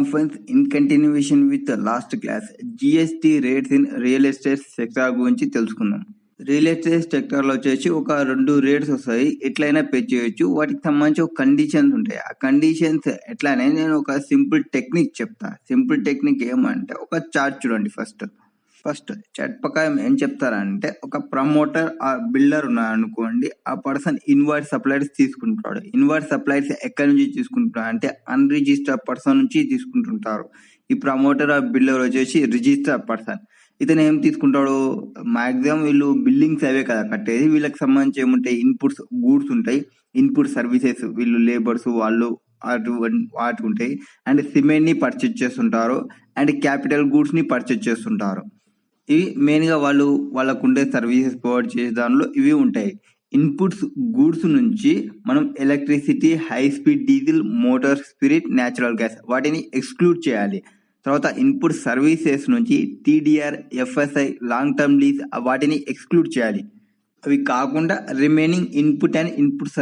Friends, in continuation with the last class, GST rates in real estate sector గురించి తెలుసుకుందాం. Real estate sector లో వచ్చేసి ఒక 2 rates వస్తాయి. ఎట్లయినా పే చేయొచ్చు. వాటికి సంబంధించి ఒక కండిషన్స్ ఉంటాయి. ఆ కండిషన్స్ ఎట్లానే నేను ఒక సింపుల్ టెక్నిక్ చెప్తా. సింపుల్ టెక్నిక్ ఏమంటే ఒక చార్ట్ చూడండి. ఫస్ట్ చార్ట్ ప్రకారం ఏం చెప్తారంటే ఒక ప్రమోటర్ ఆ బిల్డర్ ఉన్నాడు అనుకోండి, ఆ పర్సన్ ఇన్వర్స్ సప్లైస్ తీసుకుంటాడు. ఇన్వర్స్ సప్లైస్ ఎక్కడి నుంచి తీసుకుంటాడు అంటే అన్రిజిస్టర్ పర్సన్ నుంచి తీసుకుంటుంటారు. ఈ ప్రమోటర్ ఆ బిల్డర్ వచ్చేసి రిజిస్టర్ పర్సన్. ఇతను ఏం తీసుకుంటాడు, మాక్సిమం వీళ్ళు బిల్డింగ్స్ అవే కదా కట్టేది. వీళ్ళకి సంబంధించి ఏముంటాయి, ఇన్పుట్స్ గూడ్స్ ఉంటాయి, ఇన్పుట్ సర్వీసెస్ వీళ్ళు లేబర్స్ వాళ్ళు వాటి ఉంటాయి. అండ్ సిమెంట్ ని పర్చేజ్ చేస్తుంటారు, అండ్ క్యాపిటల్ గూడ్స్ ని పర్చేజ్ చేస్తుంటారు. ఇవి మెయిన్ గా వాళ్ళకు ఉండే సర్వీసెస్ ప్రొవైడ్ చేసే దానిలో ఇవి ఉంటాయి. ఇన్పుట్స్ గూడ్స్ నుంచి మనం electricity, high speed diesel, motor spirit, natural gas వాటిని ఎక్స్క్లూడ్ చేయాలి. తర్వాత ఇన్పుట్ సర్వీసెస్ నుంచి TDR, FSI, long term lease వాటిని ఎక్స్క్లూడ్ చేయాలి. అవి కాకుండా remaining input and input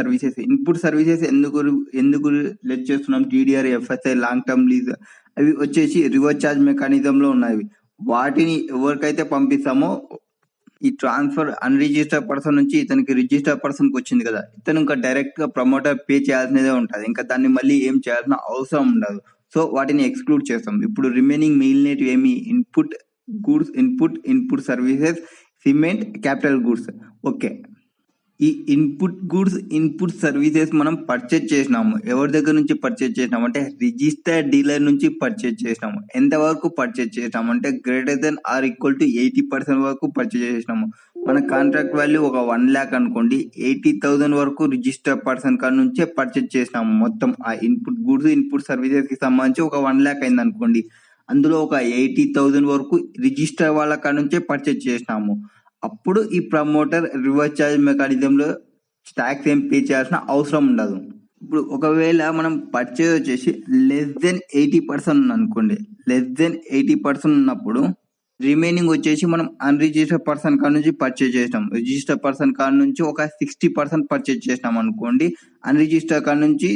services ఎందుకు లెట్ చేస్తున్నాం, TDR, FSI, long term lease అవి వచ్చేసి రివర్స్ ఛార్జ్ మెకానిజం లో ఉన్నాయి. వాటిని ఎవరికైతే పంపిస్తామో ఈ ట్రాన్స్ఫర్ అన్రిజిస్టర్ పర్సన్ నుంచి ఇతనికి రిజిస్టర్ పర్సన్ కి వచ్చింది కదా, ఇతను ఇంకా డైరెక్ట్ గా ప్రమోటర్ పే చేయాల్సినదే ఉంటుంది. ఇంకా దాన్ని మళ్ళీ ఏం చేయాల్సిన అవసరం ఉండదు. సో వాటిని ఎక్స్క్లూడ్ చేస్తాం. ఇప్పుడు రిమైనింగ్ మిగిలినవి ఏమి, input goods, input services, cement, capital goods. Okay, ఈ ఇన్పుట్ గూడ్స్, ఇన్పుట్ సర్వీసెస్ మనం పర్చేజ్ చేసినాము. ఎవరి దగ్గర నుంచి పర్చేజ్ చేసినాము అంటే రిజిస్టర్డ్ డీలర్ నుంచి పర్చేజ్ చేసినాము. ఎంత వరకు పర్చేజ్ చేసినాము అంటే greater than or equal to 80% వరకు పర్చేజ్ చేసినాము. మన కాంట్రాక్ట్ వాల్యూ ఒక 1 lakh అనుకోండి, 80,000 వరకు రిజిస్టర్ పర్సన్ కాడ నుంచే పర్చేజ్ చేసినాము. మొత్తం ఆ ఇన్పుట్ గూడ్స్, ఇన్పుట్ సర్వీసెస్ కి సంబంధించి ఒక 1 lakh అయింది అనుకోండి, అందులో ఒక 80,000 వరకు రిజిస్టర్ వాళ్ళ కాడ నుంచే పర్చేజ్ చేసినాము. అప్పుడు ఈ ప్రమోటర్ రివర్స్ ఛార్జ్ మెకానిజంలో ట్యాక్స్ ఏం పే చేయాల్సిన అవసరం ఉండదు. ఇప్పుడు ఒకవేళ మనం పర్చేజ్ వచ్చేసి లెస్ దెన్ 80% అనుకోండి, లెస్ దెన్ 80% ఉన్నప్పుడు రిమైనింగ్ వచ్చేసి మనం అన్రిజిస్టర్ పర్సన్ కాడ నుంచి పర్చేజ్ చేసినాం. రిజిస్టర్ పర్సన్ కాడ నుంచి ఒక 60% పర్చేజ్ చేసినాం అనుకోండి, అన్రిజిస్టర్ కాడ నుంచి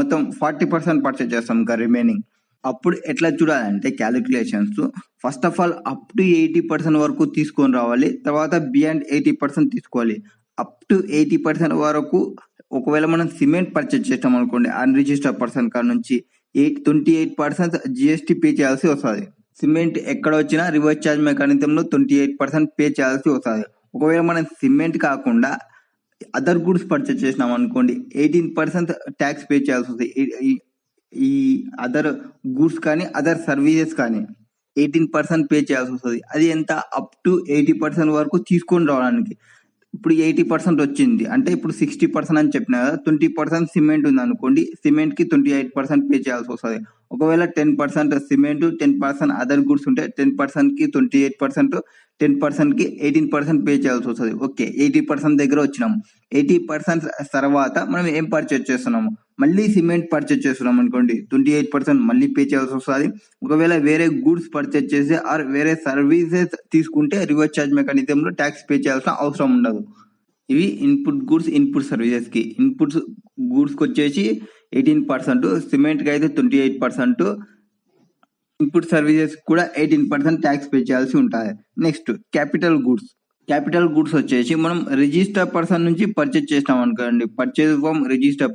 మొత్తం 40% పర్చేజ్ చేస్తాం ఇంకా రిమైనింగ్. అప్పుడు ఎట్లా చూడాలంటే calculations, first of all up to 80% వరకు తీసుకొని రావాలి. తర్వాత బియాండ్ 80% తీసుకోవాలి. అప్ టు 80% వరకు ఒకవేళ మనం సిమెంట్ పర్చేజ్ చేస్తాం అనుకోండి, అన్రిజిస్టర్ పర్సన్ కాడ నుంచి 28% జిఎస్టీ పే చేయాల్సి వస్తుంది. సిమెంట్ ఎక్కడ వచ్చినా రివర్స్ ఛార్జ్ మెకానిజంలో 28% పే చేయాల్సి వస్తుంది. ఒకవేళ మనం సిమెంట్ కాకుండా అదర్ గుడ్స్ పర్చేజ్ చేసినాం అనుకోండి, 18% ట్యాక్స్ పే చేయాల్సి వస్తుంది. ఈ అదర్ గూడ్స్ కానీ అదర్ సర్వీసెస్ కానీ 18% పే చేయాల్సి వస్తుంది. అది ఎంత, అప్ టు 80% వరకు తీసుకొని రావడానికి. ఇప్పుడు 80% వచ్చింది అంటే ఇప్పుడు 60% అని చెప్పిన కదా, 20% సిమెంట్ ఉంది అనుకోండి, సిమెంట్ కి 28% పే చేయాల్సి వస్తుంది. ఒకవేళ 10% సిమెంట్, 10% అదర్ గుడ్స్ ఉంటే 10% కి 28%, 10% కి 18% పే చేయాల్సి వస్తుంది. ఓకే, 80% దగ్గర వచ్చినాము. 80% తర్వాత మనం ఏం పర్చేజ్ చేస్తున్నాము, మళ్ళీ సిమెంట్ పర్చేజ్ చేస్తున్నాం అనుకోండి, 28% మళ్ళీ పే చేయాల్సి వస్తుంది. ఒకవేళ వేరే గూడ్స్ పర్చేజ్ చేసి ఆర్ వేరే సర్వీసెస్ తీసుకుంటే రివర్స్ ఛార్జ్ మెకానిజంలో ట్యాక్స్ పే చేయాల్సిన అవసరం ఉండదు. ఇవి ఇన్పుట్ గూడ్స్, ఇన్పుట్ సర్వీసెస్ కి. ఇన్పుట్స్ గూడ్స్ కి వచ్చేసి 18%, సిమెంట్ కి అయితే 28%, ఇన్పుట్ సర్వీసెస్ కూడా 18% ట్యాక్స్ పే చేయాల్సి ఉంటుంది. నెక్స్ట్ క్యాపిటల్ గూడ్స్ వచ్చేసి మనం రిజిస్టర్ పర్సన్ నుంచి పర్చేజ్ చేసినాం అనుకోండి, పర్చేజ్ ఫ్రమ్ రిజిస్టర్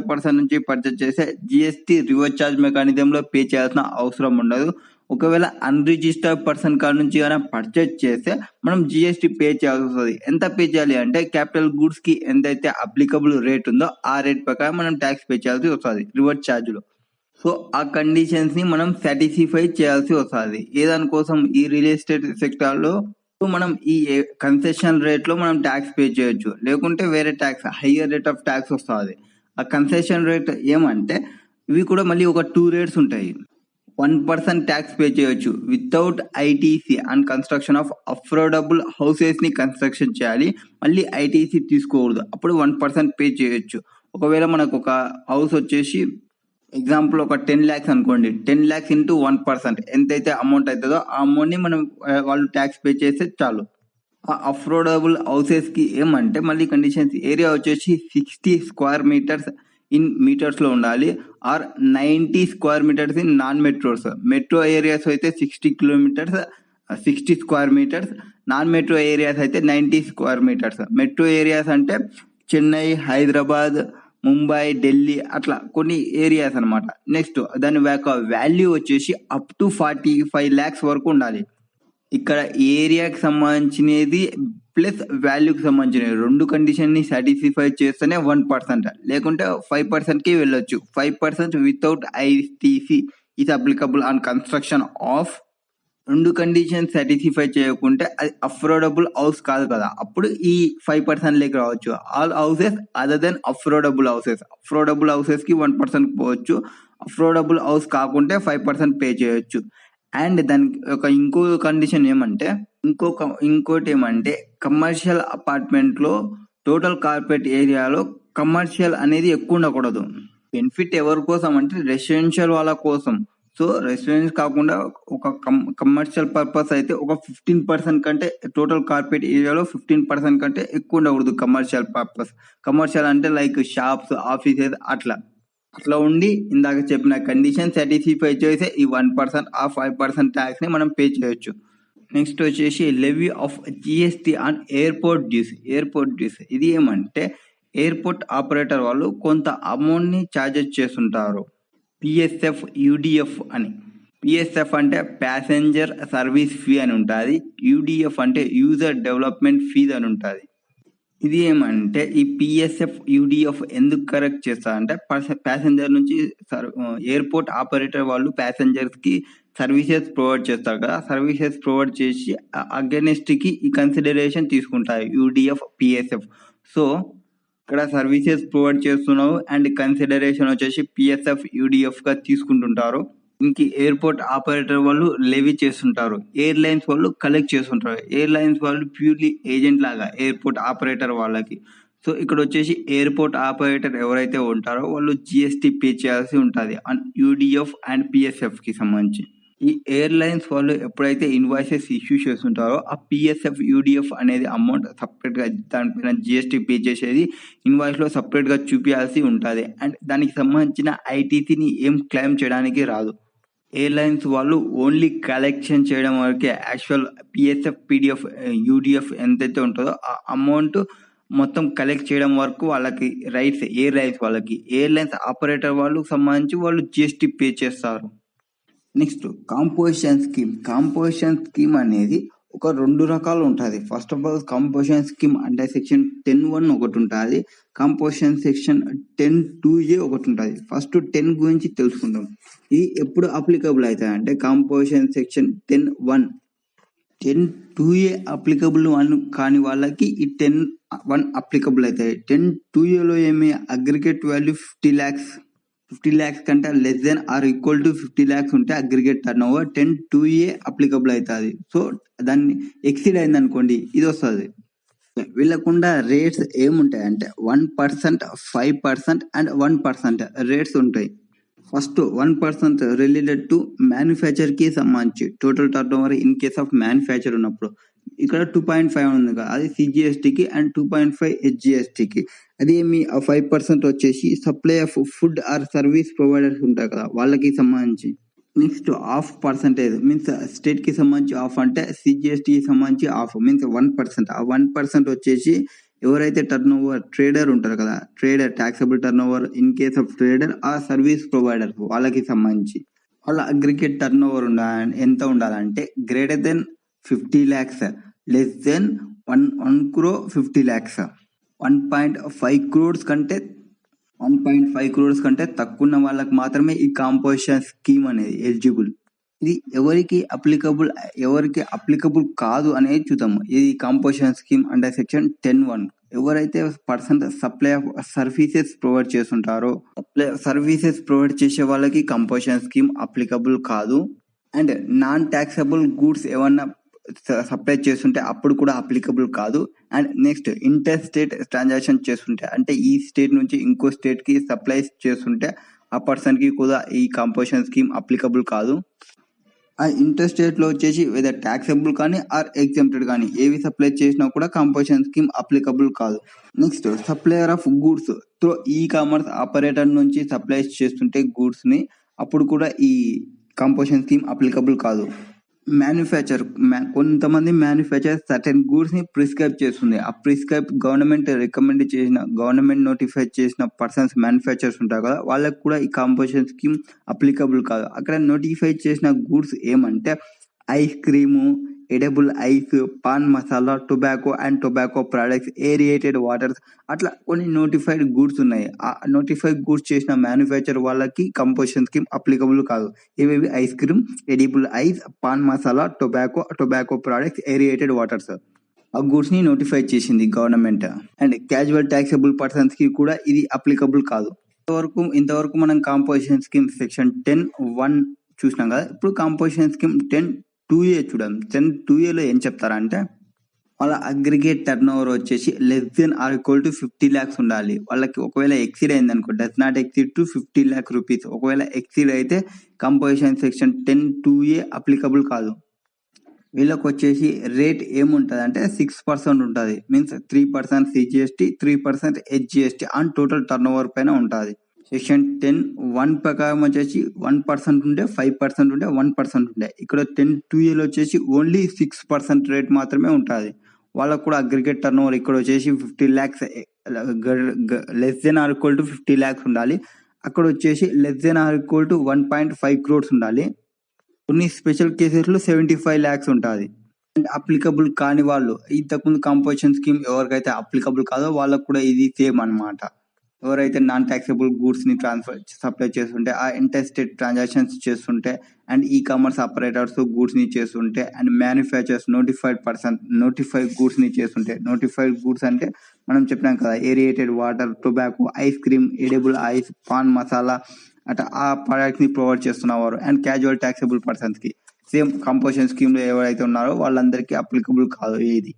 పర్సన్ నుంచి పర్చేజ్ చేస్తే జిఎస్టీ రివర్స్ ఛార్జ్ మెకానిజంలో పే చేయాల్సిన అవసరం ఉండదు. ఒకవేళ అన్రిజిస్టర్ పర్సన్ కాడ నుంచి కానీ పర్చేజ్ చేస్తే మనం జిఎస్టీ పే చేయాల్సి వస్తుంది. ఎంత పే చేయాలి అంటే క్యాపిటల్ గూడ్స్ కి ఎంతైతే అప్లికబుల్ రేట్ ఉందో ఆ రేట్ ప్రకారం మనం ట్యాక్స్ పే చేయాల్సి వస్తుంది రివర్స్ ఛార్జ్ లో. సో ఆ కండిషన్స్ ని మనం సాటిస్ఫై చేయాల్సి వస్తుంది. ఏదానికోసం, ఈ రియల్ ఎస్టేట్ సెక్టార్ లో మనం ఈ కన్సెషన్ రేట్ లో మనం ట్యాక్స్ పే చేయొచ్చు, లేకుంటే వేరే tax higher rate of tax వస్తుంది. ఆ కన్సెషన్ రేట్ ఏమంటే ఇవి కూడా మళ్ళీ ఒక 2 రేట్స్ ఉంటాయి. 1% ట్యాక్స్ పే చేయొచ్చు without ITC and construction of affordable houses ని కన్స్ట్రక్షన్ చేయాలి, మళ్ళీ ఐటీసీ తీసుకోకూడదు, అప్పుడు 1% పే చేయొచ్చు. ఒకవేళ మనకు ఒక హౌస్ వచ్చేసి ఎగ్జాంపుల్ ఒక 10 lakhs అనుకోండి, 10 lakhs ఇంటూ 1% ఎంతైతే అమౌంట్ అవుతుందో ఆ అమౌంట్ ని మనం వాళ్ళు ట్యాక్స్ పే చేస్తే చాలు. అఫోర్డబుల్ హౌసెస్ కి ఏమంటే మళ్ళీ కండిషన్స్, ఏరియా వచ్చేసి 60 square meters ఇన్ మీటర్స్లో ఉండాలి, or 90 square meters in non metros. Metro areas అయితే 60 kilometers 60 square meters, non metro areas అయితే 90 స్క్వేర్ మీటర్స్. మెట్రో ఏరియాస్ అంటే చెన్నై, హైదరాబాద్, ముంబై, ఢిల్లీ అట్లా కొన్ని ఏరియాస్ అనమాట. నెక్స్ట్ దాని యొక్క వాల్యూ వచ్చేసి అప్ టు 45 lakhs వరకు ఉండాలి. ఇక్కడ ఏరియాకి సంబంధించినది ప్లస్ వాల్యూకి సంబంధించినవి రెండు కండిషన్ని సాటిస్ఫై చేస్తేనే 1%, లేకుంటే 5%కి వెళ్ళొచ్చు. 5% without ITC is applicable on construction of. రెండు కండిషన్ సాటిస్ఫై చేయకుంటే అది అఫోర్డబుల్ హౌస్ కాదు కదా, అప్పుడు ఈ 5% లేక రావచ్చు. All houses other than affordable houses, affordable houses కి 1% పోవచ్చు, అఫోర్డబుల్ హౌస్ కాకుంటే 5% పే చేయొచ్చు. అండ్ దానికి ఒక ఇంకో కండిషన్ ఏమంటే ఇంకోటి ఏమంటే కమర్షియల్ అపార్ట్మెంట్ లో టోటల్ కార్పొరేట్ ఏరియాలో కమర్షియల్ అనేది ఎక్కువ ఉండకూడదు. బెనిఫిట్ ఎవరి కోసం అంటే రెసిడెన్షియల్ వాళ్ళ కోసం. సో రెసిడెన్స్ కాకుండా ఒక కమర్షియల్ పర్పస్ అయితే ఒక 15% కంటే టోటల్ కార్పొరేట్ ఏరియాలో 15% కంటే ఎక్కువ ఉండకూడదు కమర్షియల్ పర్పస్. కమర్షియల్ అంటే లైక్ షాప్స్, ఆఫీసెస్ అట్లా ఉండి ఇందాక చెప్పిన కండిషన్ సాటిస్ఫై చేసే ఈ 1% ఆ 5% ట్యాక్స్ ని మనం పే చేయొచ్చు. నెక్స్ట్ వచ్చేసి levy of GST on airport dues. ఇది ఏమంటే ఎయిర్పోర్ట్ ఆపరేటర్ వాళ్ళు కొంత అమౌంట్ ని చార్జెస్ చేస్తుంటారు. పిఎస్ఎఫ్, యూడిఎఫ్ అని. పిఎస్ఎఫ్ అంటే ప్యాసింజర్ సర్వీస్ ఫీ అని ఉంటుంది, యూడిఎఫ్ అంటే యూజర్ డెవలప్మెంట్ ఫీజ్ అని ఉంటుంది. ఇది ఏమంటే ఈ పిఎస్ఎఫ్, యూడిఎఫ్ ఎందుకు కరెక్ట్ చేస్తారంటే ప్యాసింజర్ నుంచి ఎయిర్పోర్ట్ ఆపరేటర్ వాళ్ళు ప్యాసింజర్స్ కి సర్వీసెస్ ప్రొవైడ్ చేస్తారు కదా, సర్వీసెస్ ప్రొవైడ్ చేసి అగెనిస్ట్ కి ఈ కన్సిడరేషన్ తీసుకుంటారు యూడిఎఫ్, పిఎస్ఎఫ్. సో ఇక్కడ సర్వీసెస్ ప్రొవైడ్ చేస్తున్నావు అండ్ కన్సిడరేషన్ వచ్చేసి పిఎస్ఎఫ్, యూడిఎఫ్ గా తీసుకుంటుంటారు. ఇంక ఎయిర్పోర్ట్ ఆపరేటర్ వాళ్ళు లెవీ చేస్తుంటారు, ఎయిర్లైన్స్ వాళ్ళు కలెక్ట్ చేస్తుంటారు. ఎయిర్లైన్స్ వాళ్ళు ప్యూర్లీ ఏజెంట్ లాగా ఎయిర్పోర్ట్ ఆపరేటర్ వాళ్ళకి. సో ఇక్కడ వచ్చేసి ఎయిర్పోర్ట్ ఆపరేటర్ ఎవరైతే ఉంటారో వాళ్ళు జిఎస్టీ పే చేయాల్సి ఉంటుంది యూడిఎఫ్ అండ్ పిఎస్ఎఫ్ కి సంబంధించి. ఈ ఎయిర్లైన్స్ వాళ్ళు ఎప్పుడైతే ఇన్వాయిసెస్ ఇష్యూ చేస్తుంటారో ఆ పిఎస్ఎఫ్, యూడిఎఫ్ అనేది అమౌంట్ సపరేట్ గా దానిపైన జిఎస్టీ పే చేసేది ఇన్వాయిస్ లో సపరేట్ గా చూపించాల్సి ఉంటుంది. అండ్ దానికి సంబంధించిన ఐటీసీని ఏం క్లెయిమ్ చేయడానికి రాదు. ఎయిర్లైన్స్ వాళ్ళు ఓన్లీ కలెక్షన్ చేయడం వరకే. యాక్చువల్ పిఎస్ఎఫ్, పీడిఎఫ్, యూడిఎఫ్ ఎంతైతే ఉంటుందో ఆ అమౌంట్ మొత్తం కలెక్ట్ చేయడం వరకు వాళ్ళకి రైట్స్ ఎయిర్లైన్స్ వాళ్ళకి. ఎయిర్లైన్స్ ఆపరేటర్ వాళ్ళకి సంబంధించి వాళ్ళు జిఎస్టీ పే చేస్తారు. నెక్స్ట్ కాంపోజిషన్ స్కీమ్ అనేది ఒక 2 రకాలు ఉంటుంది. First of all composition scheme అంటే సెక్షన్ 10(1) ఒకటి ఉంటుంది, కాంపోజిషన్ సెక్షన్ 10(2)(a) ఒకటి ఉంటుంది. ఫస్ట్ 10 గురించి తెలుసుకుందాం. ఇది ఎప్పుడు అప్లికబుల్ అవుతాయి అంటే కాంపోజిషన్ సెక్షన్ 10(1). 10(2)(a) అప్లికబుల్ కాని వాళ్ళకి ఈ 10(1) అప్లికబుల్ అవుతాయి. 10(2)(a)లో ఏమి అగ్రిగేట్ వాల్యూ 50 lakhs కంటే less than or equal to 50 lakhs ఉంటే aggregate turnover 10(2)(a) applicable అవుతుంది. సో దాన్ని ఎక్సీడ్ అయింది అనుకోండి ఇది వస్తుంది. వీళ్ళకుండా రేట్స్ ఏముంటాయంటే 1%, 5% అండ్ 1% రేట్స్ ఉంటాయి. ఫస్ట్ 1% రిలేటెడ్ టు మ్యానుఫ్యాక్చర్ కి సంబంధించి total turnover in case of manufacture ఉన్నప్పుడు. ఇక్కడ 2.5 ఉంది కదా, అది సిజిఎస్టీకి అండ్ 2.5 హెచ్జిఎస్టీకి. అదే మీ 5% వచ్చేసి supply of food or service providers ఉంటాయి కదా వాళ్ళకి సంబంధించి. నెక్స్ట్ 0.5% మీన్స్ స్టేట్ కి సంబంధించి ఆఫ్ అంటే సిజిఎస్టీకి సంబంధించి ఆఫ్ మీన్స్ 1%. ఆ 1% వచ్చేసి ఎవరైతే టర్న్ ఓవర్ ట్రేడర్ ఉంటారు కదా, trader taxable turn over in case of trader ఆ సర్వీస్ ప్రొవైడర్ వాళ్ళకి సంబంధించి వాళ్ళ అగ్రిగేట్ టర్న్ ఓవర్ ఎంత ఉండాలంటే greater than 50 lakhs, less then 1 crore 50 lakhs. 1.5 crores కంటే 1.5 crores కంటే తక్కువ ఉన్న వాళ్ళకి మాత్రమే ఈ కాంపోజిషన్ స్కీమ్ అనేది ఎలిజిబుల్. ఇది ఎవరికి అప్లికబుల్ కాదు అనేది చూద్దాము. ఇది కాంపోజిషన్ స్కీమ్ అండర్ సెక్షన్ 10(1). ఎవరైతే person supply of services provide చేస్తుంటారో సర్వీసెస్ ప్రొవైడ్ చేసే వాళ్ళకి కాంపోజిషన్ స్కీమ్ అప్లికబుల్ కాదు. అండ్ నాన్ ట్యాక్సబుల్ గూడ్స్ ఏమన్నా సప్లై చేస్తుంటే అప్పుడు కూడా అప్లికబుల్ కాదు. And next inter state transaction చేస్తుంటే అంటే ఈ స్టేట్ నుంచి ఇంకో స్టేట్ కి సప్లై చేస్తుంటే ఆ పర్సన్ కి కూడా ఈ కాంపోజిషన్ స్కీమ్ అప్లికబుల్ కాదు. ఆ ఇంట్రెస్ట్ రేట్లో వచ్చేసి వెదర్ ట్యాక్సబుల్ కానీ ఆర్ ఎగ్జెంప్టెడ్ కానీ ఏవి సప్లై చేసినా కూడా కంపోజిషన్ స్కీమ్ అప్లికబుల్ కాదు. Next supplier of goods through e commerce operator నుంచి సప్లై చేస్తుంటే గూడ్స్ని అప్పుడు కూడా ఈ కంపోజిషన్ స్కీమ్ అప్లికబుల్ కాదు. మ్యానుఫ్యాక్చర్ కొంతమంది మ్యానుఫ్యాక్చర్ సర్టెన్ గూడ్స్ ని ప్రిస్క్రైబ్ చేస్తుంది. ఆ ప్రిస్క్రైబ్ గవర్నమెంట్ రికమెండ్ చేసిన గవర్నమెంట్ నోటిఫై చేసిన పర్సన్స్ మ్యానుఫ్యాక్చర్స్ ఉంటారు కదా, వాళ్ళకి కూడా ఈ కంపోజిషన్ స్కీమ్ అప్లికబుల్ కాదు. అక్కడ నోటిఫై చేసిన గూడ్స్ ఏమంటే ice cream, edible ice, pan masala, tobacco and tobacco products, aerated waters, అట్లా కొన్ని నోటిఫైడ్ గూడ్స్ ఉన్నాయి. ఆ నోటిఫైడ్ గూడ్స్ చేసిన మ్యానుఫ్యాక్చర్ వాళ్ళకి కంపోజిషన్ స్కీమ్ అప్లికబుల్ కాదు. ఇవేవి ice cream, edible ice, pan masala, tobacco, tobacco products, aerated waters. ఆ గూడ్స్ ని నోటిఫై చేసింది government. And casual taxable persons కి కూడా ఇది అప్లికబుల్ కాదు. ఇంతవరకు మనం కంపోజిషన్ స్కీమ్ సెక్షన్ 10(1) చూసినాం కదా. ఇప్పుడు కంపోజిషన్ స్కీమ్ 10(2)A చూద్దాం. 10(2)A లో ఏం చెప్తారంటే వాళ్ళ అగ్రిగేట్ టర్న్ ఓవర్ వచ్చేసి less than or equal to 50 lakhs ఉండాలి. వాళ్ళకి ఒకవేళ ఎక్సీడ్ అయింది అనుకో, does not exceed to 50 lakh rupees. ఒకవేళ ఎక్సీడ్ అయితే కంపోజిషన్ సెక్షన్ 10(2)A అప్లికబుల్ కాదు. వీళ్ళకి వచ్చేసి రేట్ ఏముంటుంది అంటే 6% ఉంటుంది. Means 3% CGST, 3% HGST on total turnover పైన ఉంటుంది. సెక్షన్ 10(1) ప్రకారం వచ్చేసి 1% ఉంటే, 5% ఉంటే, 1% ఉంటే, ఇక్కడ 10(2)A వచ్చేసి ఓన్లీ 6% రేట్ మాత్రమే ఉంటుంది. వాళ్ళకు కూడా అగ్రిగేట్ టర్న్ ఓవర్ ఇక్కడ వచ్చేసి 50 lakhs less than or equal to 50 lakhs ఉండాలి. అక్కడ వచ్చేసి less than or equal to 1.5 crores ఉండాలి. కొన్ని స్పెషల్ కేసెస్లో 75 lakhs ఉంటుంది. అండ్ అప్లికబుల్ కాని వాళ్ళు, ఇంతకుముందు కంపోజిషన్ స్కీమ్ ఎవరికైతే అప్లికబుల్ కాదో వాళ్ళకు కూడా ఇది సేమ్ అనమాట. ఎవరైతే నాన్ ట్యాక్సబుల్ గూడ్స్ ని సప్లై చేస్తుంటే, ఆ ఇంటర్ స్టేట్ ట్రాన్సాక్షన్స్ చేస్తుంటే, and e commerce operators goods ని చేస్తుంటే, అండ్ మ్యానుఫ్యాక్చర్స్ నోటిఫైడ్ గూడ్స్ ని చేస్తుంటే, నోటిఫైడ్ గూడ్స్ అంటే మనం చెప్పినాం కదా, aerated water, tobacco, ice cream, edible ice, pan masala, అట్లా ఆ ప్రొడక్ట్స్ ని ప్రొవైడ్ చేస్తున్నవారు. అండ్ క్యాజువల్ ట్యాక్సబుల్ పర్సన్స్ కి సేమ్ కంపోజిషన్ స్కీమ్ లో ఎవరైతే ఉన్నారో వాళ్ళందరికీ అప్లికబుల్ కాదు. ఇది